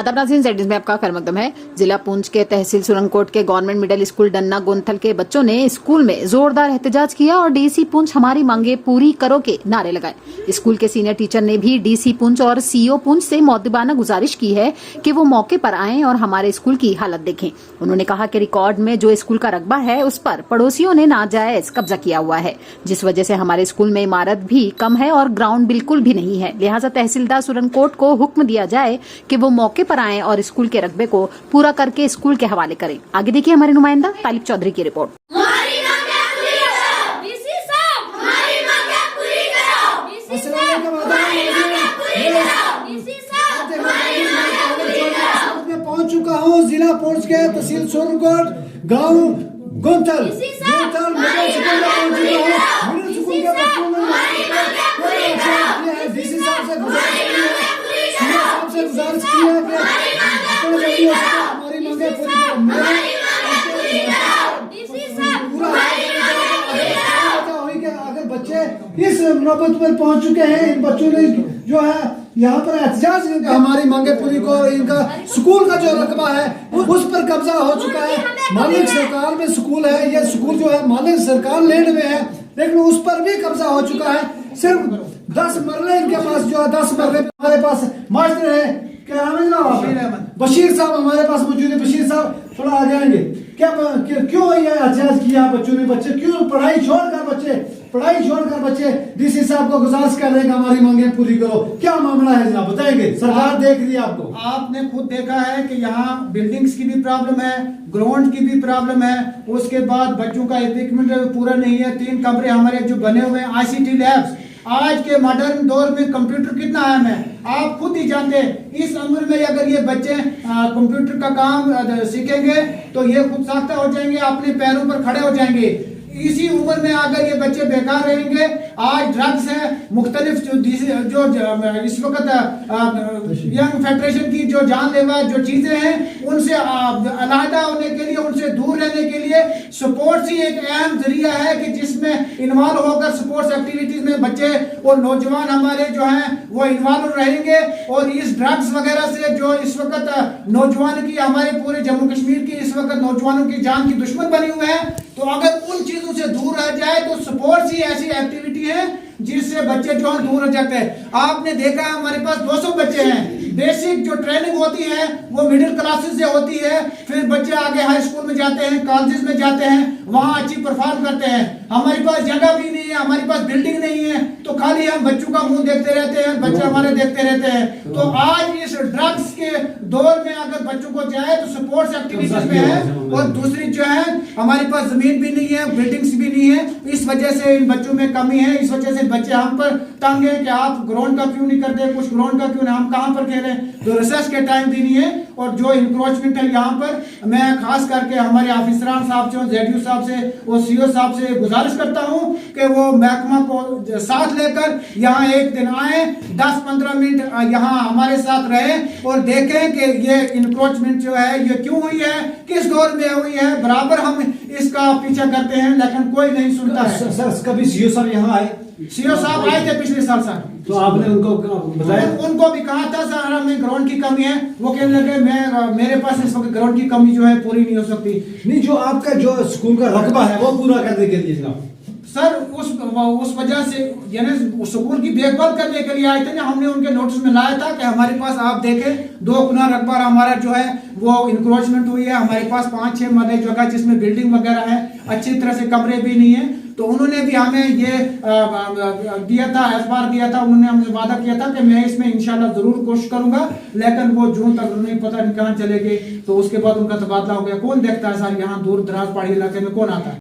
आदाब नाज़रीन, ज़ेड में आपका खैर मकदम है। जिला पुंछ के तहसील सुरंगकोट के गवर्नमेंट मिडिल स्कूल डन्ना गोंथल के बच्चों ने स्कूल में जोरदार एहतजाज किया और डीसी पुंछ हमारी मांगे पूरी करो के नारे लगाए। स्कूल के सीनियर टीचर ने भी डीसी पुंछ और सीओ पुंछ से मौद्दबाना गुजारिश की है कि वो मौके पर आएं और हमारे स्कूल की हालत देखें। उन्होंने कहा कि रिकॉर्ड में जो स्कूल का रकबा है उस पर पड़ोसियों ने नाजायज कब्जा किया हुआ है, जिस वजह से हमारे स्कूल में इमारत भी कम है और ग्राउंड बिल्कुल भी नहीं है। लिहाजा तहसीलदार सुरंगकोट को हुक्म दिया जाए कि वो मौके पर आएं और स्कूल के रकबे को पूरा करके स्कूल के हवाले करें। आगे देखिए हमारे नुमाइंदा तालिब चौधरी की रिपोर्ट। पहुंच चुका हूँ जिला पुंछ के तहसील सुरंगकोट गांव गोंथल मिडिल स्कूल में पहुंच चुका हूँ। मिडिल स्कूल के बच्चों ने डीसी साहब से गुजारिश की है कि हमारी मांगे पूरी करो। अगर बच्चे इस नौबत पर पहुंच चुके हैं, इन बच्चों ने जो है यहाँ पर एहतजाज हमारी मांगे पूरी को, इनका स्कूल का जो रकबा है उस पर कब्जा हो चुका है। मालिक सरकार में स्कूल है, ये स्कूल जो है मालिक सरकार लैंड में है, लेकिन उस पर भी कब्जा हो चुका है। सिर्फ 10 मरले इनके पास जो है, 10 मरले हमारे पास मास्टर है। क्या नाम है जनाब? बशीर साहब हमारे पास मौजूद है। बशीर साहब थोड़ा आ जाएंगे। क्यों ये एहतजाज किया बच्चों ने? बच्चे क्यों पढ़ाई छोड़कर बच्चे डीसी साहब को गुजारिश कर रहे हैं कि हमारी मांगे पूरी करो? क्या मामला है जनाब, बताएंगे? सरकार देख रही है आपको, आपने खुद देखा है कि यहाँ बिल्डिंग्स की भी प्रॉब्लम है, ग्राउंड की भी प्रॉब्लम है, उसके बाद बच्चों का इक्विपमेंट पूरा नहीं है। 3 कमरे हमारे जो बने हुए हैं ICT लैब्स, आज के मॉडर्न दौर में कंप्यूटर कितना अहम है आप खुद ही जानते हैं। इस उम्र में अगर ये बच्चे कंप्यूटर का काम सीखेंगे तो ये खुद साख्ता हो जाएंगे, अपने पैरों पर खड़े हो जाएंगे। इसी उम्र में अगर ये बच्चे बेकार रहेंगे, आज ड्रग्स है मुख्तलिफ जो इस वक्त यंग फेडरेशन की जो जानलेवा जो चीजें हैं उनसे अलहदा होने के लिए, उनसे दूर रहने के लिए स्पोर्ट्स ही एक अहम जरिया है कि जिसमें इन्वॉल्व होकर स्पोर्ट्स एक्टिविटीज में बच्चे और नौजवान हमारे जो हैं वो इन्वॉल्व रहेंगे। और इस ड्रग्स वगैरह से जो इस वक्त नौजवान की, हमारे पूरे जम्मू कश्मीर की इस वक्त नौजवानों की जान की दुश्मन बनी हुए है, तो अगर उन चीजों से दूर रह जाए तो स्पोर्ट्स ही ऐसी एक्टिविटी है जिससे बच्चे जो है दूर हो जाते हैं। आपने देखा हमारे पास 200 बच्चे हैं। बेसिक जो ट्रेनिंग होती है वो मिडिल क्लासेस से होती है, फिर बच्चे आगे हाई स्कूल में जाते हैं, कॉलेजेस में जाते हैं, वहां अच्छी परफॉर्म करते हैं। हमारे पास जगह भी नहीं है, हमारे पास बिल्डिंग नहीं है, तो खाली हम बच्चों का मुंह देखते रहते हैं, बच्चे हमारे देखते रहते हैं। तो आज इस ड्रग्स के दौर में अगर बच्चों को जाए तो स्पोर्ट्स एक्टिविटीज में है, और दूसरी जो है हमारे पास जमीन भी नहीं है, बिल्डिंग्स भी नहीं है। इस वजह से इन बच्चों में कमी है, इस वजह से बच्चे हम पर तंग है कि आप ग्राउंड का क्यों नहीं करते, कुछ ग्राउंड का क्यों नहीं, हम कहां पर खेलें? तो रिसर्च के टाइम भी नहीं है। और जो इंक्रोचमेंट है यहाँ पर, मैं खास करके हमारे ऑफिसरान साहब से, ZU साहब से और CO साहब से गुजारिश करता हूँ कि वो महकमा को साथ लेकर यहाँ एक दिन आए, 10-15 मिनट यहाँ हमारे साथ रहे और देखें कि ये इंक्रोचमेंट जो है ये क्यों हुई है, किस दौर में हुई है। बराबर हम इसका पीछा करते हैं लेकिन कोई नहीं सुनता है। सर कभी CO साहब यहाँ आए? CO साहब आए थे पिछले साल सर, तो आपने उनको बताया? उनको भी कहा था सर हमें ग्राउंड की कमी है, वो कहने लगे मेरे पास इस वक्त ग्राउंड की कमी जो है पूरी नहीं हो सकती। नहीं, जो आपका जो स्कूल का रकबा है वो पूरा करने के लिए जनाब सर उस वजह से यानी स्कूल की देखभाल करने के लिए आए थे ना, हमने उनके नोटिस में लाया था कि हमारे पास आप देखें 2 गुना रकबा हमारा जो है वो इंक्रोचमेंट हुई है। हमारे पास 5-6 मरले जगह जिसमें बिल्डिंग वगैरह है, अच्छी तरह से कमरे भी नहीं है। तो उन्होंने भी हमें ये दिया था, एतबार दिया था, उन्होंने हमसे वादा किया था कि मैं इसमें इंशाल्लाह जरूर कोशिश करूंगा, लेकिन वो जून तक नहीं पता नहीं कहाँ चले गए। तो उसके बाद उनका तबादला हो गया। कौन देखता है सर, यहाँ दूर दराज पहाड़ी इलाके में कौन आता है?